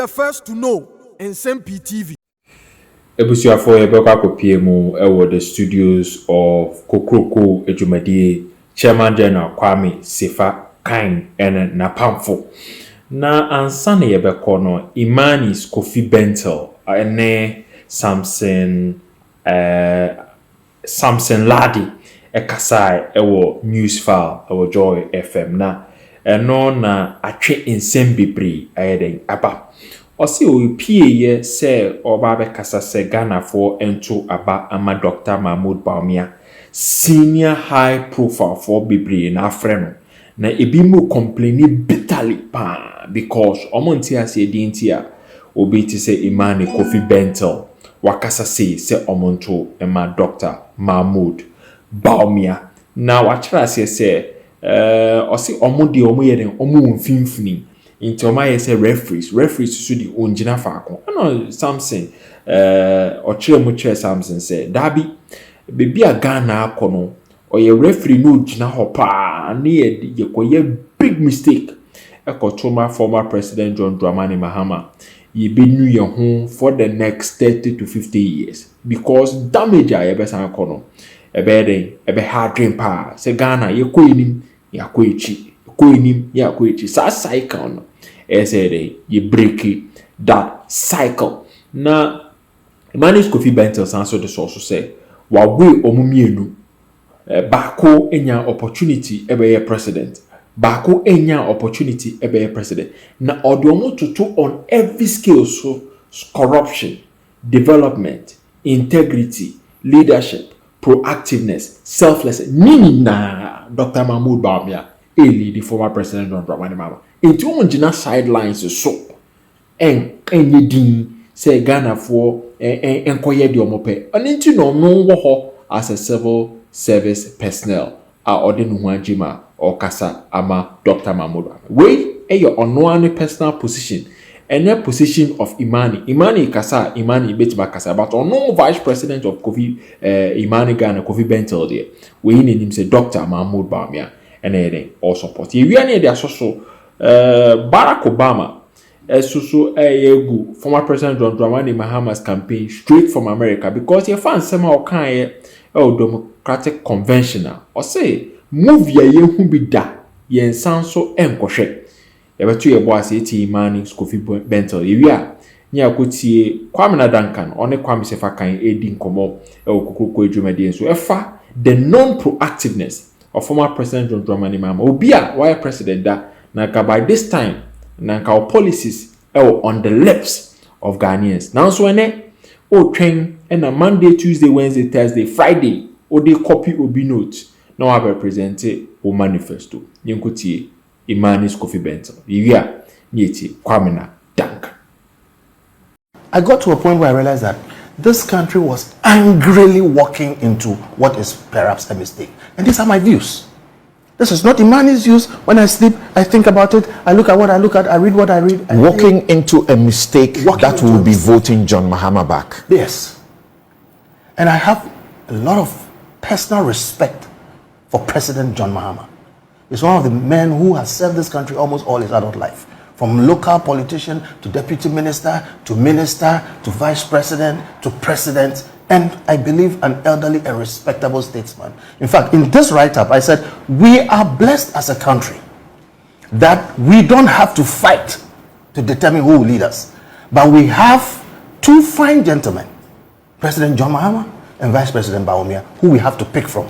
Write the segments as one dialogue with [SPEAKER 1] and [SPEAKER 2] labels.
[SPEAKER 1] the first to know. Nsem-Pii TV.
[SPEAKER 2] Ebusuafo yebekwa kopie mu ewo the studios of Kokroko Ejumadi Chairman General Kwame Sefa Kain and Napamfo. Na ansane yebekwa no Imani's Kofi Bentil ene Samson Ladi ekasai ewo news file ewo Joy FM na eno na atwe Nsem-Pii ayeden aba. Osi Nsem-Pii ye se oba be kasa se Ghana for ento aba ama Dr. Mahmoud Bawumia senior high profile for Pii na afreno na ebi mu complaini bitterly pa because omonti ase edintia obi ti se Imani Kofi Bentil wakasa se omonto ema Dr. Mahmoud Bawumia na wachira se osi omudi omuyeden omu mfimfini into my say referees to the onjina faako no Samson ochire mu chire Samson say dabi bebi a Ghana akono oye referee no jina hopa na ye koye big mistake ekotoma former president John Dramani Mahama ye be new ye home for the next 30 to 50 years because damage a ye be san akono ebe hard dream pa say Ghana ye koyinim ya koyichi koyinim ya koyichi sa cycle no you break that cycle. Na Imani's Kofi Bentil sanso de so say wa we omumienu bako enya opportunity ebe president bako enya opportunity ebe president na odomo tutu on every scale so corruption, development, integrity, leadership, proactiveness, selflessness nini na Dr. Mahmoud Bawumia the former president John Dramani Mahama into onjina sidelines so enye din say Ghana for enkoye de omope aninti no wo ho as a civil service personnel a odenu huanjima or kasa ama Dr. Mahmoud we your onwani personal position and a position of Imani kasa Imani betima kasa but ono vice president of Kofi Imani Ghana Kofi Bentil there we need him say Dr. Mahmoud Bawumia and all support. We are near the so Barack Obama, former President John Dramani Mahama's campaign straight from America because you find somehow kind democratic conventional or say move ye who be da yen sound so enkoshe. Ever to your boss, Imani Kofi Bentil. You are near Kwame Duncan on a Kwame Sefa Kain aiding Komo Kokroko Ejumadi so efa the non-proactiveness of former President John Dramani Mahama obia why president da naka by this time naka our policies on the lips of Ghanaians now so ene o train and a Monday, Tuesday, Wednesday, Thursday, Friday o dey copy obi note now I represent o manifesto yenkotie Imani's Kofi Bentil yia nieti Kwame Duncan.
[SPEAKER 3] I got to a point where I realized that this country was angrily walking into what is perhaps a mistake. And these are my views. This is not Imani's views. When I sleep, I think about it. I look at what I look at. I read what I read.
[SPEAKER 4] Walking into a mistake that will be voting John Mahama back.
[SPEAKER 3] Yes. And I have a lot of personal respect for President John Mahama. He's one of the men who has served this country almost all his adult life. From local politician to deputy minister to vice president to president, and I believe an elderly and respectable statesman. In fact, in this write-up, I said, we are blessed as a country that we don't have to fight to determine who will lead us. But we have two fine gentlemen, President John Mahama and Vice President Bawumia, who we have to pick from.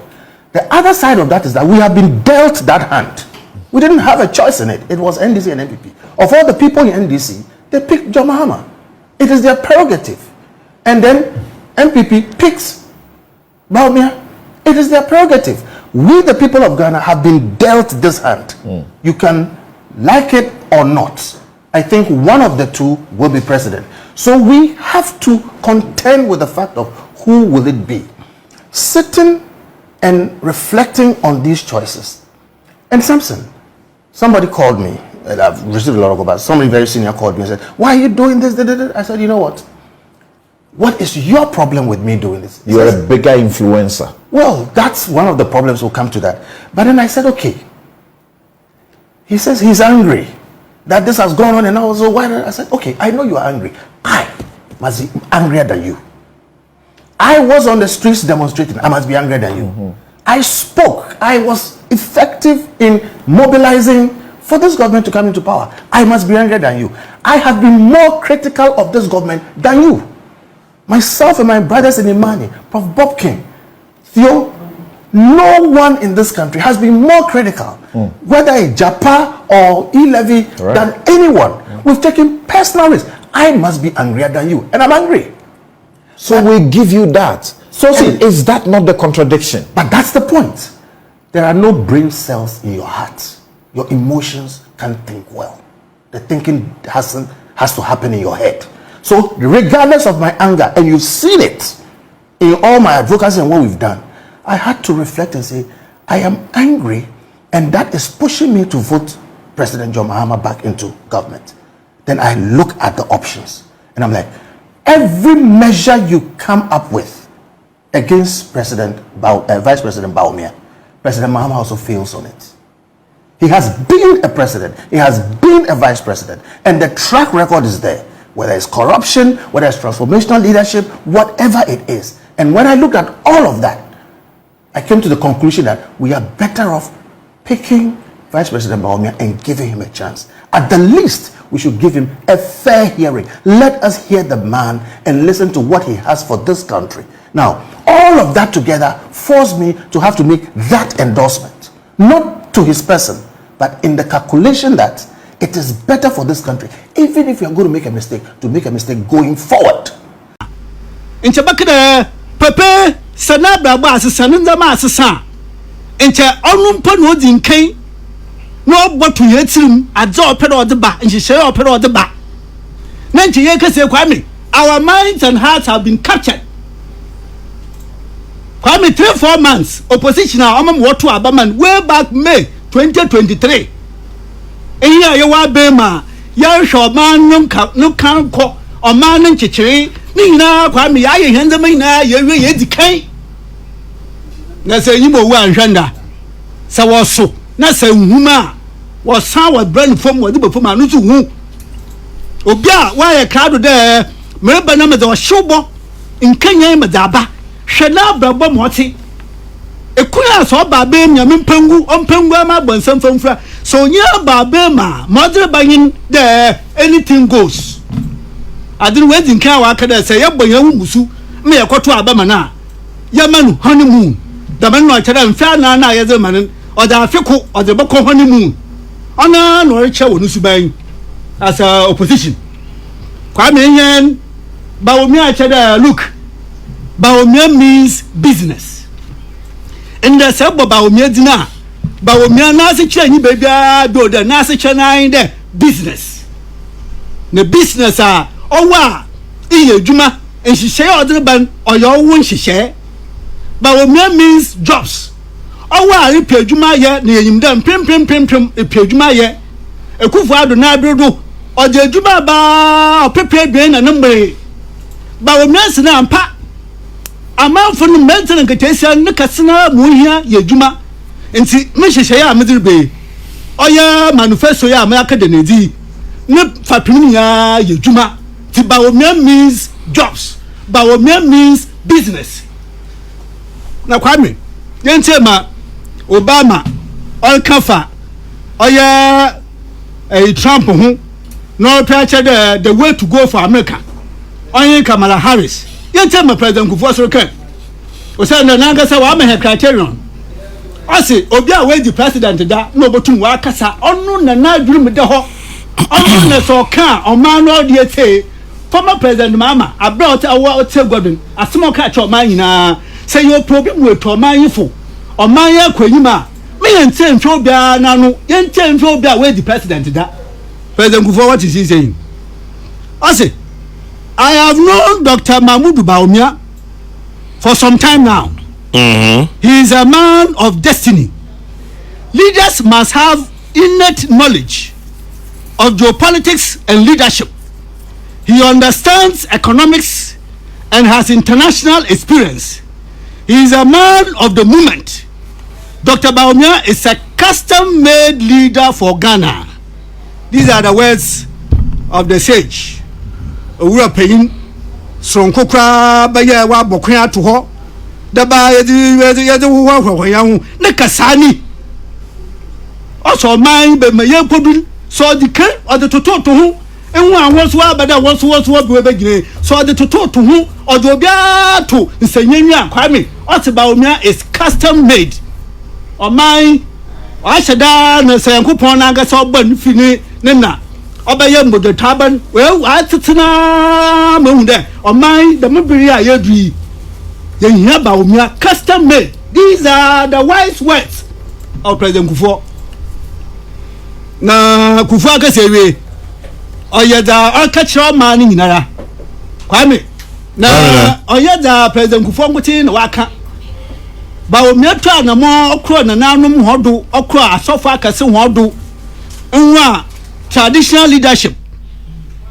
[SPEAKER 3] The other side of that is that we have been dealt that hand. We didn't have a choice in it. It was NDC and NPP. Of all the people in NDC, they picked John Mahama. It is their prerogative. And then NPP picks Bawumia. It is their prerogative. We, the people of Ghana, have been dealt this hand. You can like it or not. I think one of the two will be president. So we have to contend with the fact of who will it be. Sitting and reflecting on these choices. And somebody called me, and I've received a lot of calls. Somebody very senior called me and said, why are you doing this? I said, you know what? What is your problem with me doing this?
[SPEAKER 4] You're a bigger influencer.
[SPEAKER 3] Well, that's one of the problems. We'll come to that. But then I said, okay. He says he's angry that this has gone on, and I was so why? I said, okay, I know you are angry. I must be angrier than you. I was on the streets demonstrating. I must be angrier than you. I spoke. I was effective in mobilizing for this government to come into power. I must be angrier than you. I have been more critical of this government than you. Myself and my brothers in Imani, Prof. Bob King, Theo, no one in this country has been more critical, whether a Japa or E-Levy, than anyone. We've taken personal risks. I must be angrier than you, and I'm angry.
[SPEAKER 4] So we give you that.
[SPEAKER 3] So see,
[SPEAKER 4] is that not the contradiction?
[SPEAKER 3] but that's the point. There are no brain cells in your heart. Your emotions can't think well. The thinking has to happen in your head. So regardless of my anger, and you've seen it in all my advocacy and what we've done, I had to reflect and say, I am angry, and that is pushing me to vote President John Mahama back into government. Then I look at the options, and I'm like, every measure you come up with against Vice President Bawumia, President Mahama also fails on it. He has been a president, he has been a vice president, and the track record is there. Whether it's corruption, whether it's transformational leadership, whatever it is. And when I looked at all of that, I came to the conclusion that we are better off picking Vice President Bawumia and giving him a chance. At the least, we should give him a fair hearing. Let us hear the man and listen to what he has for this country. Now, all of that together forced me to have to make that endorsement. Not to his person, but in the calculation that it is better for this country, even if you are going to make a mistake, to make a mistake going forward.
[SPEAKER 5] In Chabakada, Pepe, Sanabra Bas, Sananda Massa, and Onum Pano in Kane, no what to yet him, a jaw pedal the back, and she shall pedal the back. 90 years say, Kwame, our minds and hearts have been captured. Kwame, 3-4 months, opposition, I'm what to Abaman, way back May 2023. And here you are, Bema, young short man, no can't call, or man and chichery, Nina, Kwame, I hand them in there, you decay. That's a new one, Shanda. So was so, that's a woman, was sour brand from what the performer knew to who. Obia, why a crowd there, remember numbers or showbo in Kenya, Madaba, Shana Brabba Moti. A queer saw Babem, Yamin Pengu, on Penguama, when some from Fra. So near Babema, mother banging there, anything goes. I didn't wait in Kawaka, say, Yabusu, me a quarter Abamana, Yaman honeymoon. The man might tell him, Fair Nana, as a man, or the Africo, or the Boko honeymoon. Honor, no richer Nusubai as a opposition. Kwame Yan, Bawumia Chada, look, Bawumia means business. In the sub Bawumia Dina, Bawumia Nasi Chani baby, do the Nasi Chana in the business. The business are, oh, wow, in Juma, and she share other band or your own she share. Bawumia means jobs. Oh, wow, if you Juma yet, near him done, prim, if you Juma yet, a Kufa do not do, or the Juma ba, or prepare brain and number. Bawumia now, pa. A man from the mental and Catation, Nakasana, Muya, Yejuma, and see, Mishaya, Middle Bay. Oh, yeah, manifesto, ya, America, the Nedi. Nip Fapinia, Yejuma. Bawumia means jobs. Bawumia means business. Now, Kwame, Yentema, Obama, all Kafa, oh, yeah, a Trump, no picture the way to go for America. Only Kamala Harris. Yentema President Kufoso. Osa na nangasa wa me criterion. Ase obi a we di president da no botum wa kasa onu na dwum de ho. Onu na so ka o man no de ete. Former President Mama abroad awa ote godun. Asemo ka cho man nyina. Say your problem with to man yifo. O man ya kwanyima. Me yente ntwe obi a na no. Yente ntwe obi a we di president da. President Kufoso, what is he saying? Ase I have known Dr. Mahmoud Bawumia for some time now. He is a man of destiny. Leaders must have innate knowledge of geopolitics and leadership. He understands economics and has international experience. He is a man of the moment. Dr. Bawumia is a custom-made leader for Ghana. These are the words of the sage. Owura payin sonko kra ba ye wa bokwan ato ho. Da ba ye wo ya hu ne kasani. Also man be maye podun so di kan o de toto to hu enhu awon so abada won so be be gine so de toto to hu o de obia to nsanyanwa Kwame Otibawumia is custom made. O man o asheda na sayankopon na agasa oban fini ne na obaye mbodo taban we atetena mahu de o man the mabiri a yedui ye hia Bawumia custom made. These are the wise words of President Kufuor. Na Kufuor akasewe oyeda akachira man nyinara Kwame na oyeda President Kufuor nguti na waka Bawumia twa na mo okro na nanum hodo okro asofa akase hodo nwa traditional leadership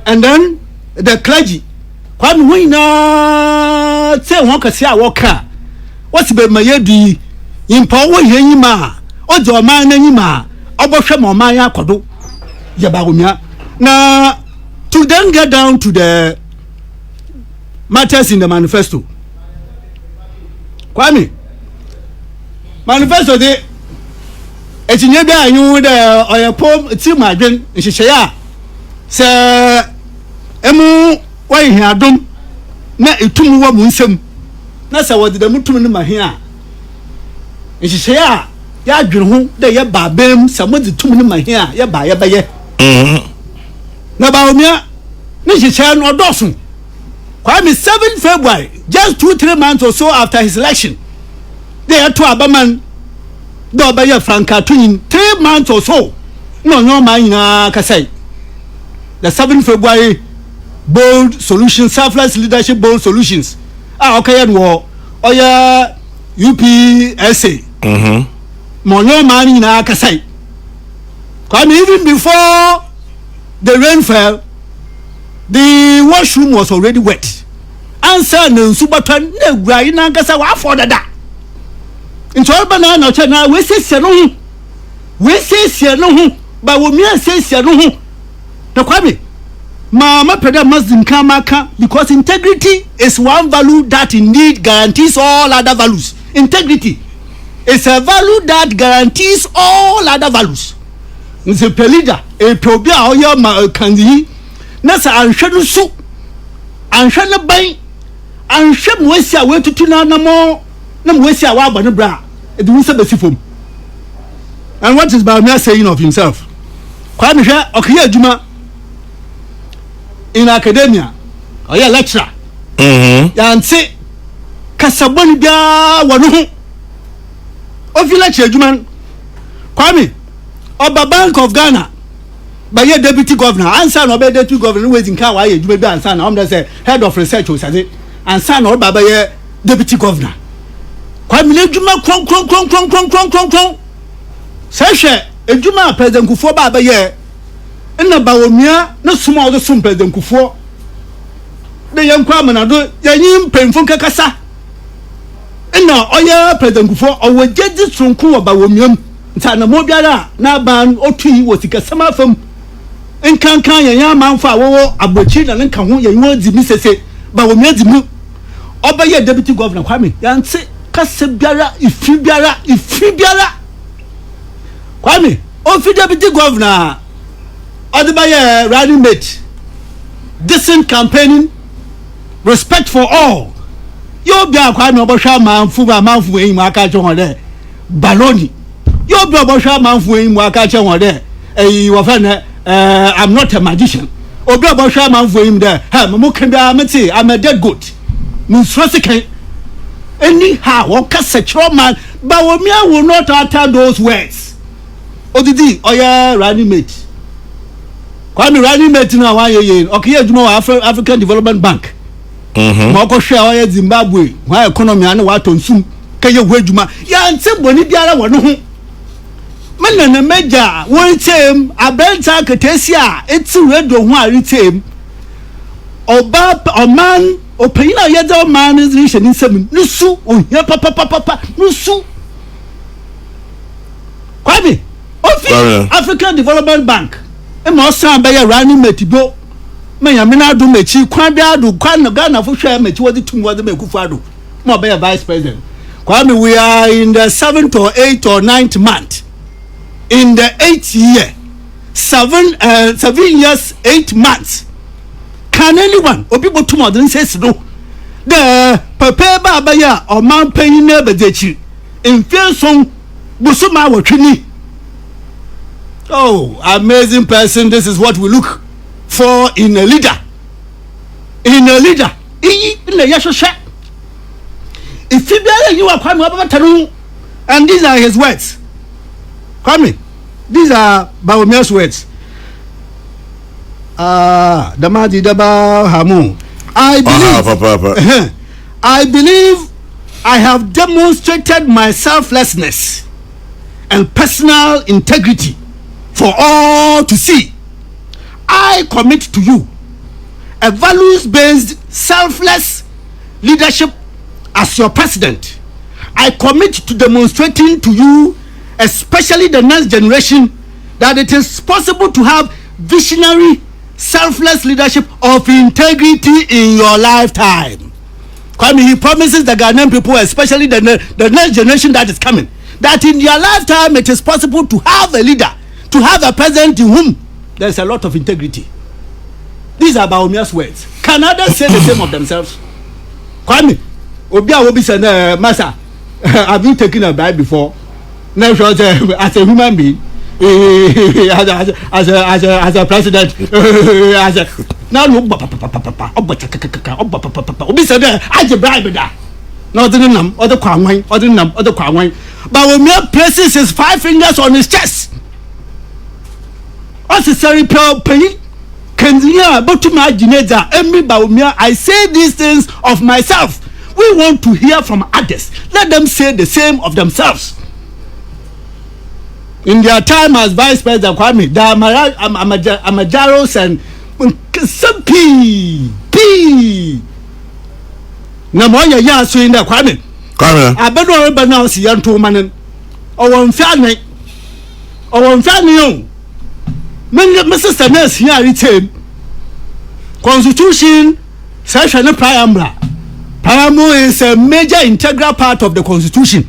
[SPEAKER 5] and then the clergy Kwame wina tse won kase a woka what's be mayedi impa wo hanyima ojo man nanyima obohwe mo man akodo ye Bawumia na to then get down to the matters in the manifesto. Kwame manifesto de etinye bia anyu de oyepom team adwen nhyehyeye se emu wayi adom na etum wo mu nsem na se wode de mutum ne mahe a nhyehyeye ya adwen ho de ye babem se mo de tum ne mahe a ye ba ye beye na Bawumia ne nhyehyeye no odoso Kwame 7 February just 2-3 months or so after his election they had to abaman do obeye franka tunin 3 months or so no man na kasai the 7 February bold solutions selfless leadership bold solutions okay no oya UPSA mo man na kasai Kwame even before the rain fell the washroom was already wet answer na nsubatan na grai na kasa wa for dada ntorba na na chana we sesia no hu Bawumia sesia no hu na Kwame mama peda mazim kamaka because integrity is one value that indeed guarantees all other values. Integrity is a value that guarantees all other values. Nsem-Pii leader e probia oya ma kanzi na sa anhwe su anhwe ne ban anhwe mwesi a wetutu na mo na mwesi a wa agba ne bra e de wuse besifom. And what is Bawumia saying of himself? Kwame hwe okiya adwuma in academia oya lecturer yanse kasaboni bia wonu ho ofi lecture adwuma Kwame Oba Bank of Ghana by your deputy governor answer no be deputy governor waiting kan why adwuma bi answer na am say head of research o say answer no baba ye deputy governor Kwame le adwuma kron say hwe adwuma President Kufuor baba ye na Bawumia na suma o sum President Kufuor de yankwa manado yanyi mpemfon kakasa na oya President Kufuor o wagedi tronko wa Bawumia nta na mo biara na ban otui wosika sama fam nkankan yan manfa wo abochi na nka ho yan wodi misese Bawumia di mu obaye deputy governor Kwame yanse kase biara ifi biara Kwame ofi deputy governor odebaye running mate decent campaigning respect for all yo bia Kwame obosha manfu eyin aka che won de baloni yo bia obosha manfu eyin aka che won de wo fa na I'm not a magician obi obosha manfu eyin de ha mo kan bia meti I'm a dead goat musrosikan anyhow o kase chro man Bawumia will not utter those words odidi oya running mate Kwame running mate na wa yeye okiye adwuma wa African Development Bank mo ko hwe oya Zimbabwe wa economy ane wa tonsum kaye hu adwuma ya nse boni biara wono ho menana meja won tem abenta ketesia eti radio ho a ritem oba oman opina yede oman is mission nsem nusu ohia papa nusu Kwame Office African Development Bank mo san be ya running mate bo me ya me na do mechi kwan bi ado kwan no Ghana fo hwe mechi wodi tum wodi me kufu ado mo be ya vice president Kwame, we are in the 7th or 8th or 9th month in the 8th year 7 years 8 months. Can anyone obi botum odin says no the papa baba ya o man payin na bedechi infeson busuma wotwini. Oh, amazing person. This is what we look for in a leader. In a leader. If you are Kwame, and these are his words. Kwame, these are Baomia's words. Damadi Daba Hamu. I believe I have demonstrated my selflessness and personal integrity for all to see. I commit to you a values-based, selfless leadership as your president. I commit to demonstrating to you, especially the next generation, that it is possible to have visionary, selfless leadership of integrity in your lifetime. Kwame, he promises the Ghanaian people, especially the next generation that is coming, that in your lifetime it is possible to have a leader, to have a president in whom there is a lot of integrity. These are Baomia's words. Can others say the same of themselves? Kwame, Obia will be saying, Master, have you taken a bribe before? No, as a human being, as a president, as a now look, Obi said, I just bribe that. Not the name, other Kwame, other name, other Kwame. Baomia places his 5 fingers on his chest. Necessary pay. Kenya, but to my Geneza, Emmy Baumia, I say these things of myself. We want to hear from others. Let them say the same of themselves. In their time as Vice President Kwame, the Amajaros and Nsem-Pii. Namoya ya so in the Kwame. I better remember now, see young two man or one family or one family. Mr. Stanes here retain Constitution section preamble. Preamble is a major integral part of the Constitution.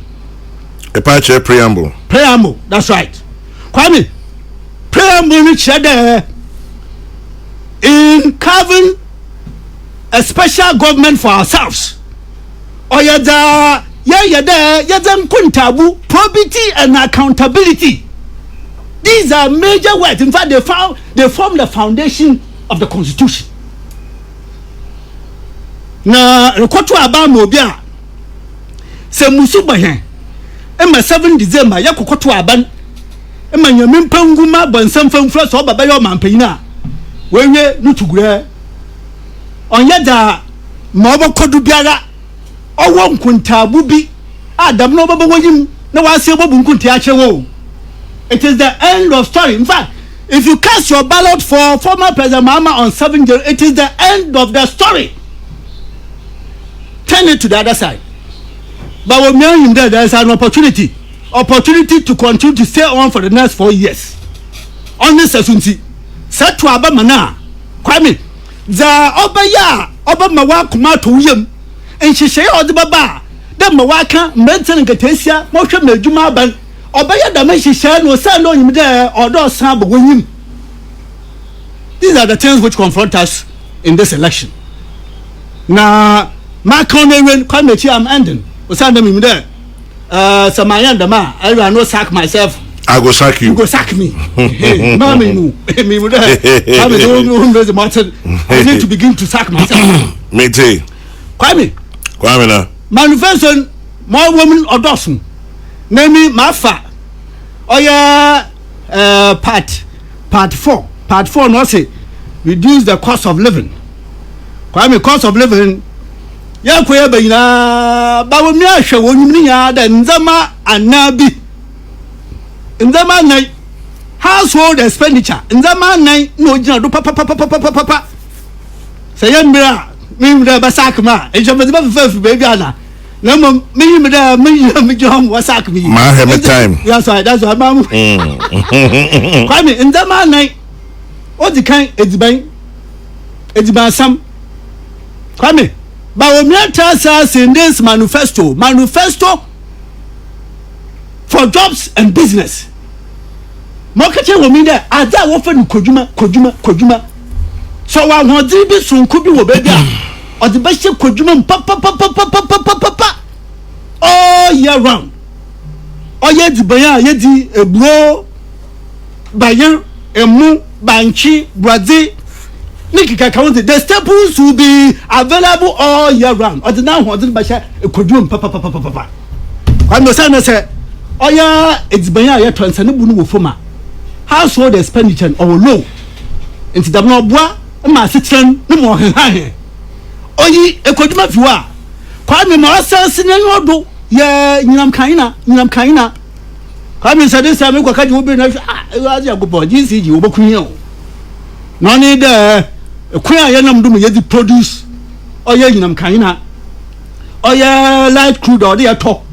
[SPEAKER 6] A part of preamble.
[SPEAKER 5] Preamble, that's right. Kwame, preamble which there in carving a special government for ourselves. Or yada kuntabu, probity and accountability. These are major words. In fact, they form the foundation of the Constitution. Na rekoto abamo bia se musuba hen ema 7 December yakokoto aban ema nyamempa nguma bonsam famfra so baba yo mampanyina wenye nutugure onye da ma obokodu biara owo nkuntabu bi adam no baba wonyim na wase bobu nkunti a chewo. It is the end of story. In fact, if you cast your ballot for former President Mahama on 7 January, it is the end of the story. Turn it to the other side. But when we are in there is an opportunity to continue to stay on for the next 4 years. On this asunti, set to Abamana, Kwame, the Obama kuma to yem, and she say or the Baba, the Mawaka, Bentil and Gatesia, Motion Juma Ban. Obaya Damashi share no send on him there or do some win him. These are the things which confront us in this election. Now, my Conway Kwame, I'm ending. We send him there. Samayan Dama, I will not sack myself.
[SPEAKER 6] I go sack you.
[SPEAKER 5] You go sack me. Mammy, me with that. I need to begin to sack myself.
[SPEAKER 6] Me too.
[SPEAKER 5] Kwame
[SPEAKER 6] na.
[SPEAKER 5] Manifestation, more women or dozen. Name me Mafa. Oh yeah, part 4. Part 4 no say reduce the cost of living. Kwame, cost of living. Ya kwe be na ba wo mi ahwe wonyum ni ya da nzama anabi. Nzama nan household expenditure. Nzama nan no gina do papa. Say yambira mi da ba sak ma. E jombe ba fa baby ana. No, me jom was sack me.
[SPEAKER 6] My time.
[SPEAKER 5] Yes, that's what I'm. Kwame, in the man night, o di kan ediban sam Kwame ba o mi atasa sendings manifesto for jobs and business mo ka che wo mi de ada wo fa ni kodwuma so wa hodi bi sunku bi wo be dia o de ba hye kodwuma pa all year round o ye di ban ye di eburo bayan emu banchi brade nikika county the staples will be available all year round o de na ho de ba hye kodwuma pa kwando say oya ediban ya tonsa ne bu no wo foma household expenditure or low nti da no boa ma setren ne mo hehahe oyi ekodwuma fiwa Kwame ma asanse ne nyodo ye nyinam kaina Kwame sade sa me kwaka je wo be na azi agobo GCG wo bokunye o no ni de ekwan ya nam do me ye di produce oya nyinam kaina oya light crude or de to